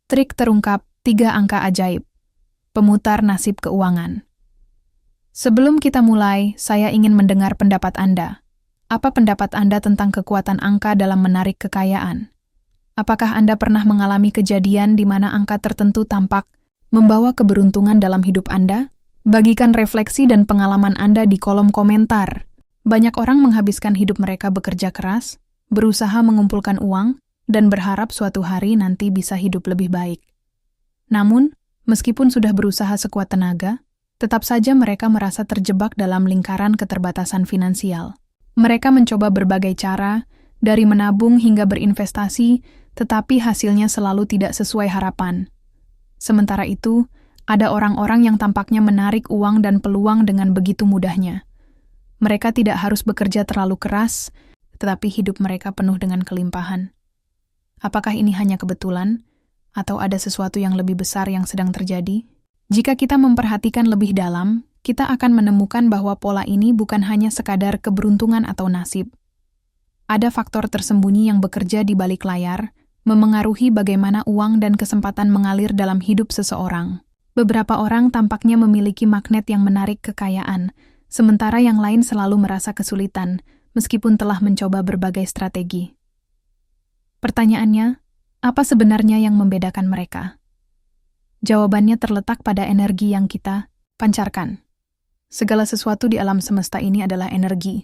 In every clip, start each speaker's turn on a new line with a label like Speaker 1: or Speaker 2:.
Speaker 1: Trik terungkap 3 angka ajaib. Pemutar nasib keuangan. Sebelum kita mulai, saya ingin mendengar pendapat Anda. Apa pendapat Anda tentang kekuatan angka dalam menarik kekayaan? Apakah Anda pernah mengalami kejadian di mana angka tertentu tampak membawa keberuntungan dalam hidup Anda? Bagikan refleksi dan pengalaman Anda di kolom komentar. Banyak orang menghabiskan hidup mereka bekerja keras, berusaha mengumpulkan uang, dan berharap suatu hari nanti bisa hidup lebih baik. Namun, meskipun sudah berusaha sekuat tenaga, tetap saja mereka merasa terjebak dalam lingkaran keterbatasan finansial. Mereka mencoba berbagai cara, dari menabung hingga berinvestasi, tetapi hasilnya selalu tidak sesuai harapan. Sementara itu, ada orang-orang yang tampaknya menarik uang dan peluang dengan begitu mudahnya. Mereka tidak harus bekerja terlalu keras, tetapi hidup mereka penuh dengan kelimpahan. Apakah ini hanya kebetulan, atau ada sesuatu yang lebih besar yang sedang terjadi? Jika kita memperhatikan lebih dalam, kita akan menemukan bahwa pola ini bukan hanya sekadar keberuntungan atau nasib. Ada faktor tersembunyi yang bekerja di balik layar, memengaruhi bagaimana uang dan kesempatan mengalir dalam hidup seseorang. Beberapa orang tampaknya memiliki magnet yang menarik kekayaan, sementara yang lain selalu merasa kesulitan, meskipun telah mencoba berbagai strategi. Pertanyaannya, apa sebenarnya yang membedakan mereka? Jawabannya terletak pada energi yang kita pancarkan. Segala sesuatu di alam semesta ini adalah energi,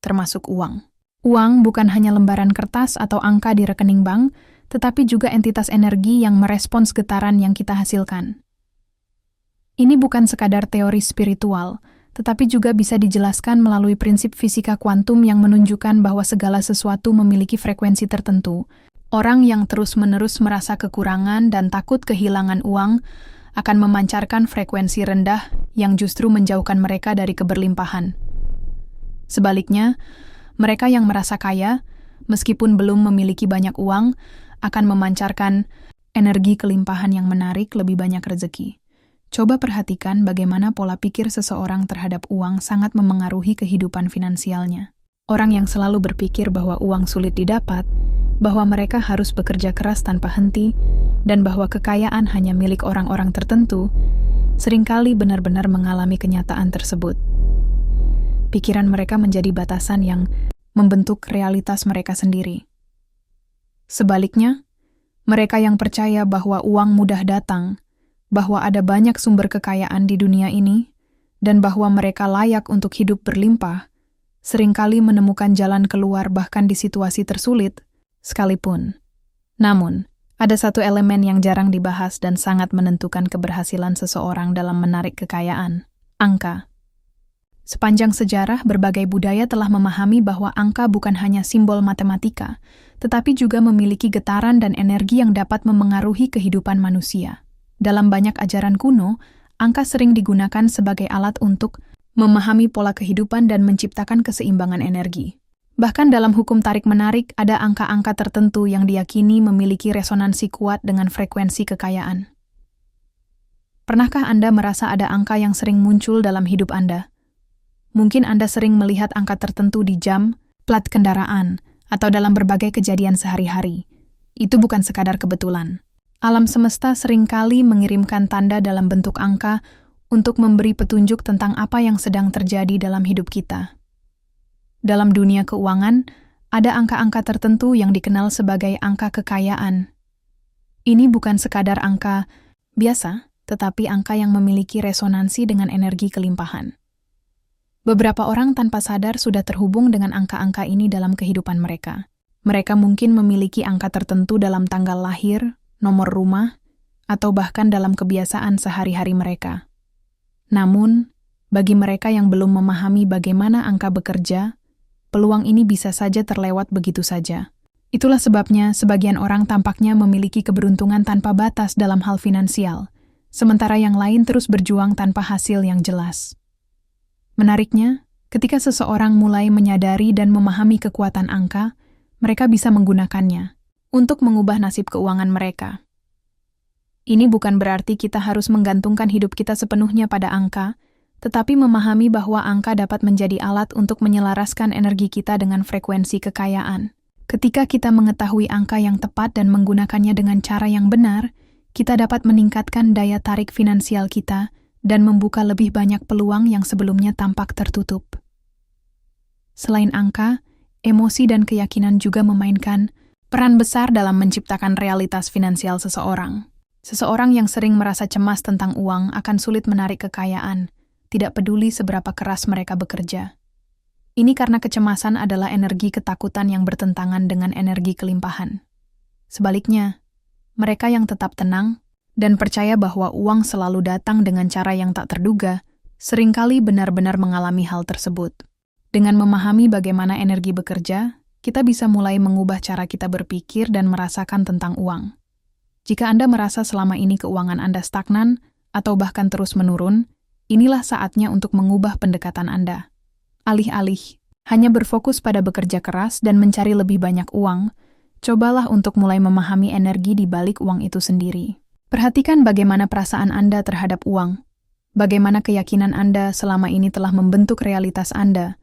Speaker 1: termasuk uang. Uang bukan hanya lembaran kertas atau angka di rekening bank, tetapi juga entitas energi yang merespons getaran yang kita hasilkan. Ini bukan sekadar teori spiritual, tetapi juga bisa dijelaskan melalui prinsip fisika kuantum yang menunjukkan bahwa segala sesuatu memiliki frekuensi tertentu. Orang yang terus-menerus merasa kekurangan dan takut kehilangan uang akan memancarkan frekuensi rendah yang justru menjauhkan mereka dari keberlimpahan. Sebaliknya, mereka yang merasa kaya, meskipun belum memiliki banyak uang, akan memancarkan energi kelimpahan yang menarik lebih banyak rezeki. Coba perhatikan bagaimana pola pikir seseorang terhadap uang sangat memengaruhi kehidupan finansialnya. Orang yang selalu berpikir bahwa uang sulit didapat, bahwa mereka harus bekerja keras tanpa henti, dan bahwa kekayaan hanya milik orang-orang tertentu, seringkali benar-benar mengalami kenyataan tersebut. Pikiran mereka menjadi batasan yang membentuk realitas mereka sendiri. Sebaliknya, mereka yang percaya bahwa uang mudah datang, bahwa ada banyak sumber kekayaan di dunia ini, dan bahwa mereka layak untuk hidup berlimpah, seringkali menemukan jalan keluar bahkan di situasi tersulit, sekalipun. Namun, ada satu elemen yang jarang dibahas dan sangat menentukan keberhasilan seseorang dalam menarik kekayaan: angka. Sepanjang sejarah, berbagai budaya telah memahami bahwa angka bukan hanya simbol matematika, tetapi juga memiliki getaran dan energi yang dapat memengaruhi kehidupan manusia. Dalam banyak ajaran kuno, angka sering digunakan sebagai alat untuk memahami pola kehidupan dan menciptakan keseimbangan energi. Bahkan dalam hukum tarik-menarik, ada angka-angka tertentu yang diyakini memiliki resonansi kuat dengan frekuensi kekayaan. Pernahkah Anda merasa ada angka yang sering muncul dalam hidup Anda? Mungkin Anda sering melihat angka tertentu di jam, plat kendaraan, atau dalam berbagai kejadian sehari-hari. Itu bukan sekadar kebetulan. Alam semesta seringkali mengirimkan tanda dalam bentuk angka untuk memberi petunjuk tentang apa yang sedang terjadi dalam hidup kita. Dalam dunia keuangan, ada angka-angka tertentu yang dikenal sebagai angka kekayaan. Ini bukan sekadar angka biasa, tetapi angka yang memiliki resonansi dengan energi kelimpahan. Beberapa orang tanpa sadar sudah terhubung dengan angka-angka ini dalam kehidupan mereka. Mereka mungkin memiliki angka tertentu dalam tanggal lahir, nomor rumah, atau bahkan dalam kebiasaan sehari-hari mereka. Namun, bagi mereka yang belum memahami bagaimana angka bekerja, peluang ini bisa saja terlewat begitu saja. Itulah sebabnya sebagian orang tampaknya memiliki keberuntungan tanpa batas dalam hal finansial, sementara yang lain terus berjuang tanpa hasil yang jelas. Menariknya, ketika seseorang mulai menyadari dan memahami kekuatan angka, mereka bisa menggunakannya untuk mengubah nasib keuangan mereka. Ini bukan berarti kita harus menggantungkan hidup kita sepenuhnya pada angka, tetapi memahami bahwa angka dapat menjadi alat untuk menyelaraskan energi kita dengan frekuensi kekayaan. Ketika kita mengetahui angka yang tepat dan menggunakannya dengan cara yang benar, kita dapat meningkatkan daya tarik finansial kita dan membuka lebih banyak peluang yang sebelumnya tampak tertutup. Selain angka, emosi dan keyakinan juga memainkan peran besar dalam menciptakan realitas finansial seseorang. Seseorang yang sering merasa cemas tentang uang akan sulit menarik kekayaan, tidak peduli seberapa keras mereka bekerja. Ini karena kecemasan adalah energi ketakutan yang bertentangan dengan energi kelimpahan. Sebaliknya, mereka yang tetap tenang dan percaya bahwa uang selalu datang dengan cara yang tak terduga, seringkali benar-benar mengalami hal tersebut. Dengan memahami bagaimana energi bekerja, kita bisa mulai mengubah cara kita berpikir dan merasakan tentang uang. Jika Anda merasa selama ini keuangan Anda stagnan atau bahkan terus menurun, inilah saatnya untuk mengubah pendekatan Anda. Alih-alih hanya berfokus pada bekerja keras dan mencari lebih banyak uang, cobalah untuk mulai memahami energi di balik uang itu sendiri. Perhatikan bagaimana perasaan Anda terhadap uang, bagaimana keyakinan Anda selama ini telah membentuk realitas Anda,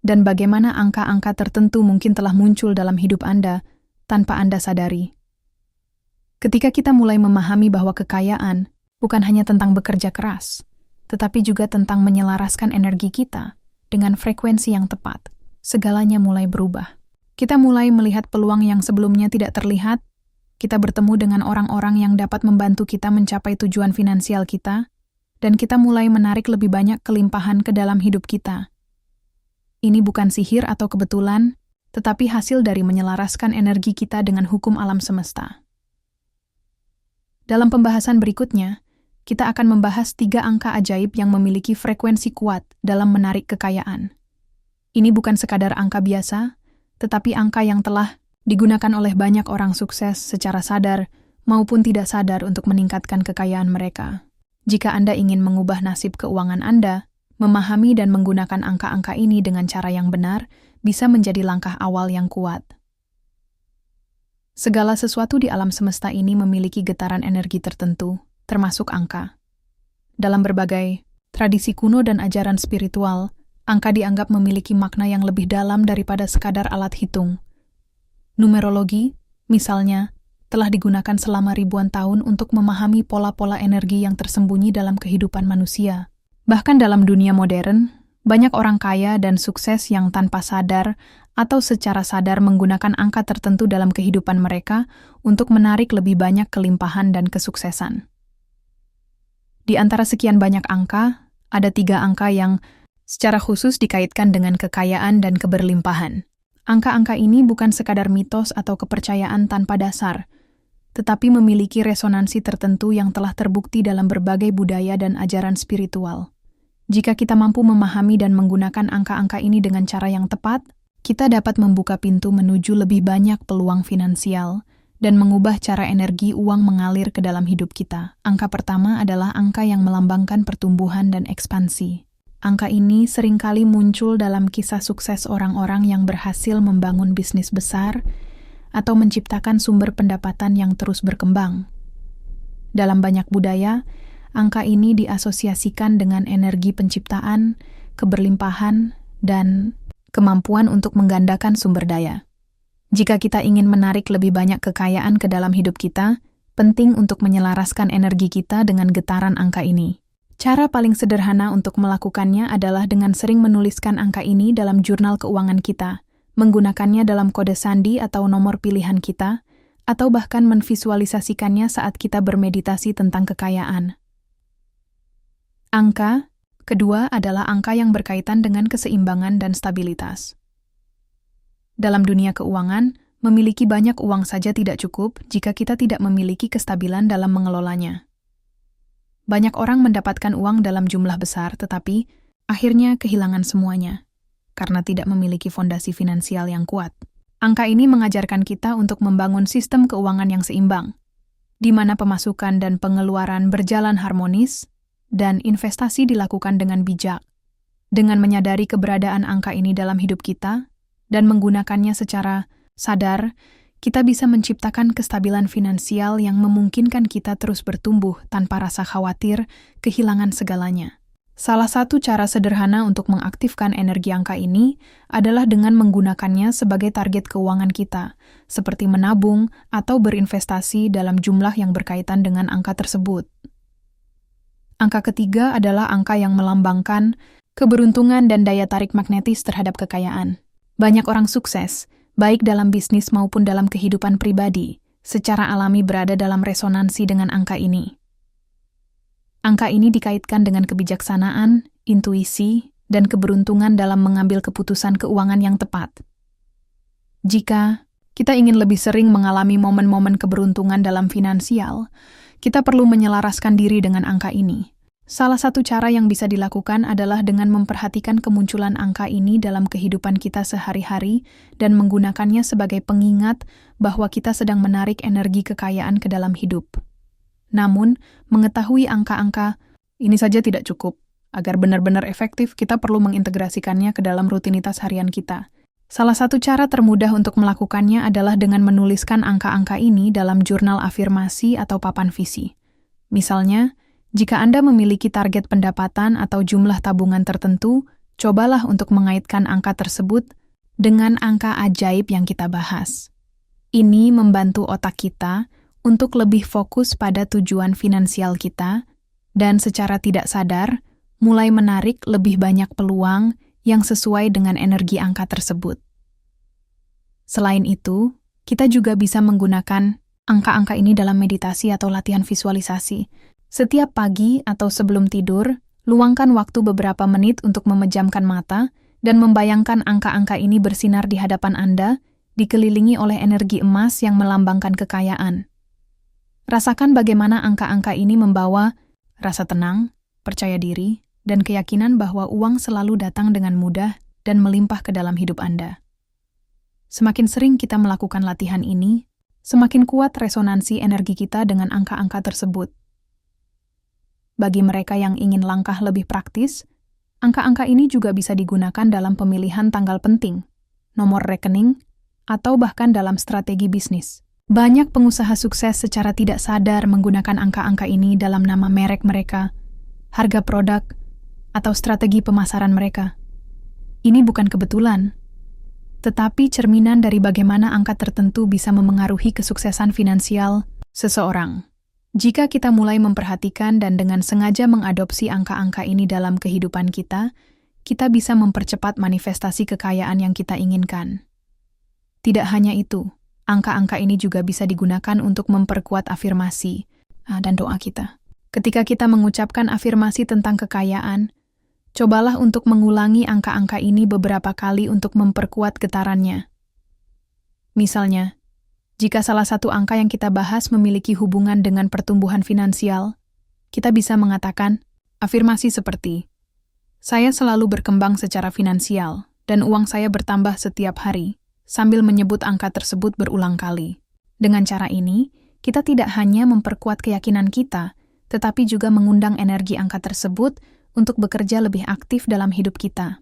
Speaker 1: dan bagaimana angka-angka tertentu mungkin telah muncul dalam hidup Anda tanpa Anda sadari. Ketika kita mulai memahami bahwa kekayaan bukan hanya tentang bekerja keras, tetapi juga tentang menyelaraskan energi kita dengan frekuensi yang tepat, segalanya mulai berubah. Kita mulai melihat peluang yang sebelumnya tidak terlihat, kita bertemu dengan orang-orang yang dapat membantu kita mencapai tujuan finansial kita, dan kita mulai menarik lebih banyak kelimpahan ke dalam hidup kita. Ini bukan sihir atau kebetulan, tetapi hasil dari menyelaraskan energi kita dengan hukum alam semesta. Dalam pembahasan berikutnya, kita akan membahas 3 angka ajaib yang memiliki frekuensi kuat dalam menarik kekayaan. Ini bukan sekadar angka biasa, tetapi angka yang telah digunakan oleh banyak orang sukses secara sadar maupun tidak sadar untuk meningkatkan kekayaan mereka. Jika Anda ingin mengubah nasib keuangan Anda, memahami dan menggunakan angka-angka ini dengan cara yang benar bisa menjadi langkah awal yang kuat. Segala sesuatu di alam semesta ini memiliki getaran energi tertentu, termasuk angka. Dalam berbagai tradisi kuno dan ajaran spiritual, angka dianggap memiliki makna yang lebih dalam daripada sekadar alat hitung. Numerologi, misalnya, telah digunakan selama ribuan tahun untuk memahami pola-pola energi yang tersembunyi dalam kehidupan manusia. Bahkan dalam dunia modern, banyak orang kaya dan sukses yang tanpa sadar atau secara sadar menggunakan angka tertentu dalam kehidupan mereka untuk menarik lebih banyak kelimpahan dan kesuksesan. Di antara sekian banyak angka, ada 3 angka yang secara khusus dikaitkan dengan kekayaan dan keberlimpahan. Angka-angka ini bukan sekadar mitos atau kepercayaan tanpa dasar, tetapi memiliki resonansi tertentu yang telah terbukti dalam berbagai budaya dan ajaran spiritual. Jika kita mampu memahami dan menggunakan angka-angka ini dengan cara yang tepat, kita dapat membuka pintu menuju lebih banyak peluang finansial dan mengubah cara energi uang mengalir ke dalam hidup kita. Angka pertama adalah angka yang melambangkan pertumbuhan dan ekspansi. Angka ini seringkali muncul dalam kisah sukses orang-orang yang berhasil membangun bisnis besar atau menciptakan sumber pendapatan yang terus berkembang. Dalam banyak budaya, angka ini diasosiasikan dengan energi penciptaan, keberlimpahan, dan kemampuan untuk menggandakan sumber daya. Jika kita ingin menarik lebih banyak kekayaan ke dalam hidup kita, penting untuk menyelaraskan energi kita dengan getaran angka ini. Cara paling sederhana untuk melakukannya adalah dengan sering menuliskan angka ini dalam jurnal keuangan kita, menggunakannya dalam kode sandi atau nomor pilihan kita, atau bahkan menvisualisasikannya saat kita bermeditasi tentang kekayaan. Angka kedua adalah angka yang berkaitan dengan keseimbangan dan stabilitas. Dalam dunia keuangan, memiliki banyak uang saja tidak cukup jika kita tidak memiliki kestabilan dalam mengelolanya. Banyak orang mendapatkan uang dalam jumlah besar, tetapi akhirnya kehilangan semuanya, karena tidak memiliki fondasi finansial yang kuat. Angka ini mengajarkan kita untuk membangun sistem keuangan yang seimbang, di mana pemasukan dan pengeluaran berjalan harmonis, dan investasi dilakukan dengan bijak. Dengan menyadari keberadaan angka ini dalam hidup kita, dan menggunakannya secara sadar, kita bisa menciptakan kestabilan finansial yang memungkinkan kita terus bertumbuh tanpa rasa khawatir kehilangan segalanya. Salah satu cara sederhana untuk mengaktifkan energi angka ini adalah dengan menggunakannya sebagai target keuangan kita, seperti menabung atau berinvestasi dalam jumlah yang berkaitan dengan angka tersebut. Angka ketiga adalah angka yang melambangkan keberuntungan dan daya tarik magnetis terhadap kekayaan. Banyak orang sukses, baik dalam bisnis maupun dalam kehidupan pribadi, secara alami berada dalam resonansi dengan angka ini. Angka ini dikaitkan dengan kebijaksanaan, intuisi, dan keberuntungan dalam mengambil keputusan keuangan yang tepat. Jika kita ingin lebih sering mengalami momen-momen keberuntungan dalam finansial, kita perlu menyelaraskan diri dengan angka ini. Salah satu cara yang bisa dilakukan adalah dengan memperhatikan kemunculan angka ini dalam kehidupan kita sehari-hari dan menggunakannya sebagai pengingat bahwa kita sedang menarik energi kekayaan ke dalam hidup. Namun, mengetahui angka-angka ini saja tidak cukup. Agar benar-benar efektif, kita perlu mengintegrasikannya ke dalam rutinitas harian kita. Salah satu cara termudah untuk melakukannya adalah dengan menuliskan angka-angka ini dalam jurnal afirmasi atau papan visi. Misalnya, jika Anda memiliki target pendapatan atau jumlah tabungan tertentu, cobalah untuk mengaitkan angka tersebut dengan angka ajaib yang kita bahas. Ini membantu otak kita untuk lebih fokus pada tujuan finansial kita dan secara tidak sadar mulai menarik lebih banyak peluang yang sesuai dengan energi angka tersebut. Selain itu, kita juga bisa menggunakan angka-angka ini dalam meditasi atau latihan visualisasi. Setiap pagi atau sebelum tidur, luangkan waktu beberapa menit untuk memejamkan mata dan membayangkan angka-angka ini bersinar di hadapan Anda, dikelilingi oleh energi emas yang melambangkan kekayaan. Rasakan bagaimana angka-angka ini membawa rasa tenang, percaya diri, dan keyakinan bahwa uang selalu datang dengan mudah dan melimpah ke dalam hidup Anda. Semakin sering kita melakukan latihan ini, semakin kuat resonansi energi kita dengan angka-angka tersebut. Bagi mereka yang ingin langkah lebih praktis, angka-angka ini juga bisa digunakan dalam pemilihan tanggal penting, nomor rekening, atau bahkan dalam strategi bisnis. Banyak pengusaha sukses secara tidak sadar menggunakan angka-angka ini dalam nama merek mereka, harga produk, atau strategi pemasaran mereka. Ini bukan kebetulan, tetapi cerminan dari bagaimana angka tertentu bisa memengaruhi kesuksesan finansial seseorang. Jika kita mulai memperhatikan dan dengan sengaja mengadopsi angka-angka ini dalam kehidupan kita, kita bisa mempercepat manifestasi kekayaan yang kita inginkan. Tidak hanya itu, angka-angka ini juga bisa digunakan untuk memperkuat afirmasi dan doa kita. Ketika kita mengucapkan afirmasi tentang kekayaan, cobalah untuk mengulangi angka-angka ini beberapa kali untuk memperkuat getarannya. Misalnya, jika salah satu angka yang kita bahas memiliki hubungan dengan pertumbuhan finansial, kita bisa mengatakan afirmasi seperti, "Saya selalu berkembang secara finansial dan uang saya bertambah setiap hari," sambil menyebut angka tersebut berulang kali. Dengan cara ini, kita tidak hanya memperkuat keyakinan kita, tetapi juga mengundang energi angka tersebut untuk bekerja lebih aktif dalam hidup kita.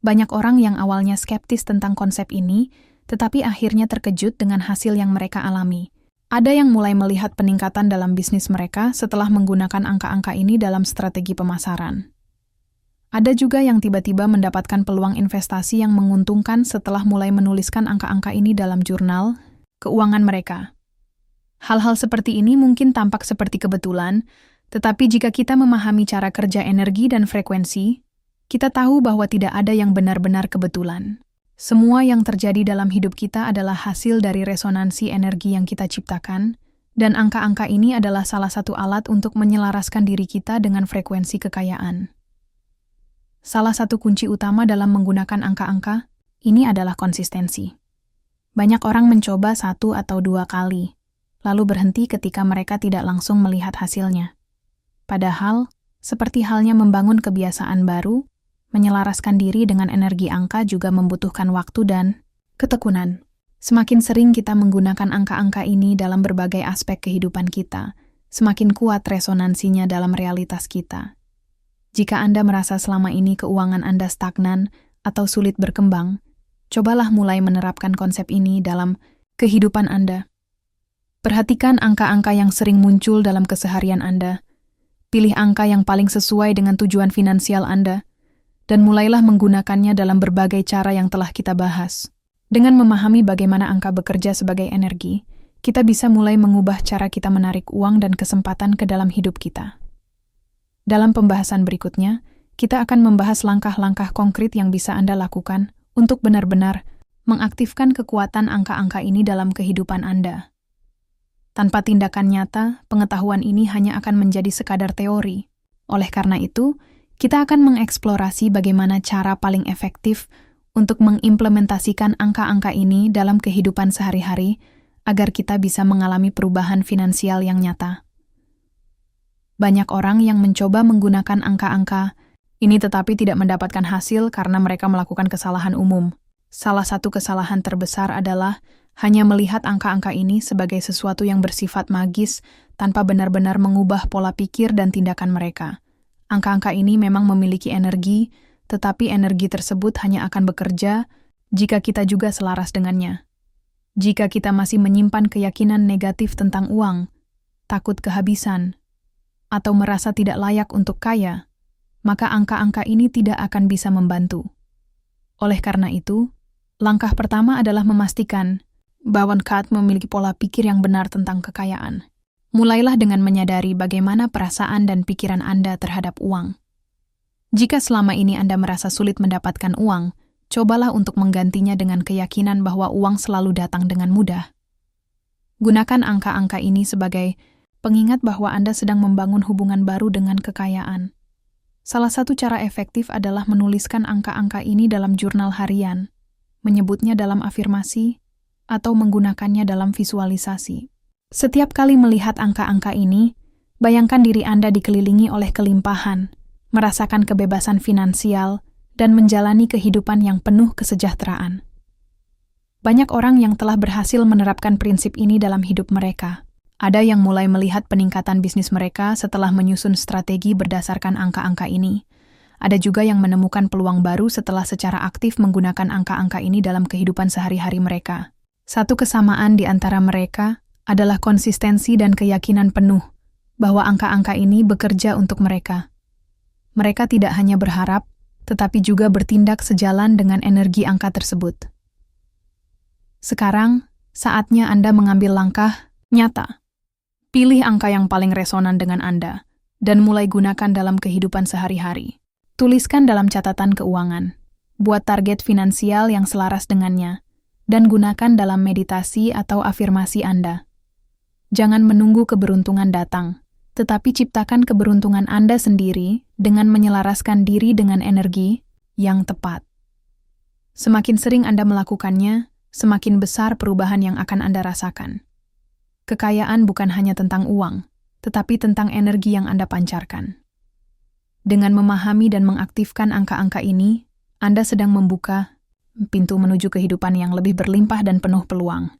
Speaker 1: Banyak orang yang awalnya skeptis tentang konsep ini, tetapi akhirnya terkejut dengan hasil yang mereka alami. Ada yang mulai melihat peningkatan dalam bisnis mereka setelah menggunakan angka-angka ini dalam strategi pemasaran. Ada juga yang tiba-tiba mendapatkan peluang investasi yang menguntungkan setelah mulai menuliskan angka-angka ini dalam jurnal keuangan mereka. Hal-hal seperti ini mungkin tampak seperti kebetulan, tetapi jika kita memahami cara kerja energi dan frekuensi, kita tahu bahwa tidak ada yang benar-benar kebetulan. Semua yang terjadi dalam hidup kita adalah hasil dari resonansi energi yang kita ciptakan, dan angka-angka ini adalah salah satu alat untuk menyelaraskan diri kita dengan frekuensi kekayaan. Salah satu kunci utama dalam menggunakan angka-angka ini adalah konsistensi. Banyak orang mencoba 1 atau 2 kali, lalu berhenti ketika mereka tidak langsung melihat hasilnya. Padahal, seperti halnya membangun kebiasaan baru, menyelaraskan diri dengan energi angka juga membutuhkan waktu dan ketekunan. Semakin sering kita menggunakan angka-angka ini dalam berbagai aspek kehidupan kita, semakin kuat resonansinya dalam realitas kita. Jika Anda merasa selama ini keuangan Anda stagnan atau sulit berkembang, cobalah mulai menerapkan konsep ini dalam kehidupan Anda. Perhatikan angka-angka yang sering muncul dalam keseharian Anda. Pilih angka yang paling sesuai dengan tujuan finansial Anda, dan mulailah menggunakannya dalam berbagai cara yang telah kita bahas. Dengan memahami bagaimana angka bekerja sebagai energi, kita bisa mulai mengubah cara kita menarik uang dan kesempatan ke dalam hidup kita. Dalam pembahasan berikutnya, kita akan membahas langkah-langkah konkret yang bisa Anda lakukan untuk benar-benar mengaktifkan kekuatan angka-angka ini dalam kehidupan Anda. Tanpa tindakan nyata, pengetahuan ini hanya akan menjadi sekadar teori. Oleh karena itu, kita akan mengeksplorasi bagaimana cara paling efektif untuk mengimplementasikan angka-angka ini dalam kehidupan sehari-hari agar kita bisa mengalami perubahan finansial yang nyata. Banyak orang yang mencoba menggunakan angka-angka ini tetapi tidak mendapatkan hasil karena mereka melakukan kesalahan umum. Salah satu kesalahan terbesar adalah hanya melihat angka-angka ini sebagai sesuatu yang bersifat magis tanpa benar-benar mengubah pola pikir dan tindakan mereka. Angka-angka ini memang memiliki energi, tetapi energi tersebut hanya akan bekerja jika kita juga selaras dengannya. Jika kita masih menyimpan keyakinan negatif tentang uang, takut kehabisan, atau merasa tidak layak untuk kaya, maka angka-angka ini tidak akan bisa membantu. Oleh karena itu, langkah pertama adalah memastikan bahwa Anda memiliki pola pikir yang benar tentang kekayaan. Mulailah dengan menyadari bagaimana perasaan dan pikiran Anda terhadap uang. Jika selama ini Anda merasa sulit mendapatkan uang, cobalah untuk menggantinya dengan keyakinan bahwa uang selalu datang dengan mudah. Gunakan angka-angka ini sebagai pengingat bahwa Anda sedang membangun hubungan baru dengan kekayaan. Salah satu cara efektif adalah menuliskan angka-angka ini dalam jurnal harian, menyebutnya dalam afirmasi, atau menggunakannya dalam visualisasi. Setiap kali melihat angka-angka ini, bayangkan diri Anda dikelilingi oleh kelimpahan, merasakan kebebasan finansial, dan menjalani kehidupan yang penuh kesejahteraan. Banyak orang yang telah berhasil menerapkan prinsip ini dalam hidup mereka. Ada yang mulai melihat peningkatan bisnis mereka setelah menyusun strategi berdasarkan angka-angka ini. Ada juga yang menemukan peluang baru setelah secara aktif menggunakan angka-angka ini dalam kehidupan sehari-hari mereka. Satu kesamaan di antara mereka adalah konsistensi dan keyakinan penuh bahwa angka-angka ini bekerja untuk mereka. Mereka tidak hanya berharap, tetapi juga bertindak sejalan dengan energi angka tersebut. Sekarang, saatnya Anda mengambil langkah nyata. Pilih angka yang paling resonan dengan Anda, dan mulai gunakan dalam kehidupan sehari-hari. Tuliskan dalam catatan keuangan, buat target finansial yang selaras dengannya, dan gunakan dalam meditasi atau afirmasi Anda. Jangan menunggu keberuntungan datang, tetapi ciptakan keberuntungan Anda sendiri dengan menyelaraskan diri dengan energi yang tepat. Semakin sering Anda melakukannya, semakin besar perubahan yang akan Anda rasakan. Kekayaan bukan hanya tentang uang, tetapi tentang energi yang Anda pancarkan. Dengan memahami dan mengaktifkan angka-angka ini, Anda sedang membuka pintu menuju kehidupan yang lebih berlimpah dan penuh peluang.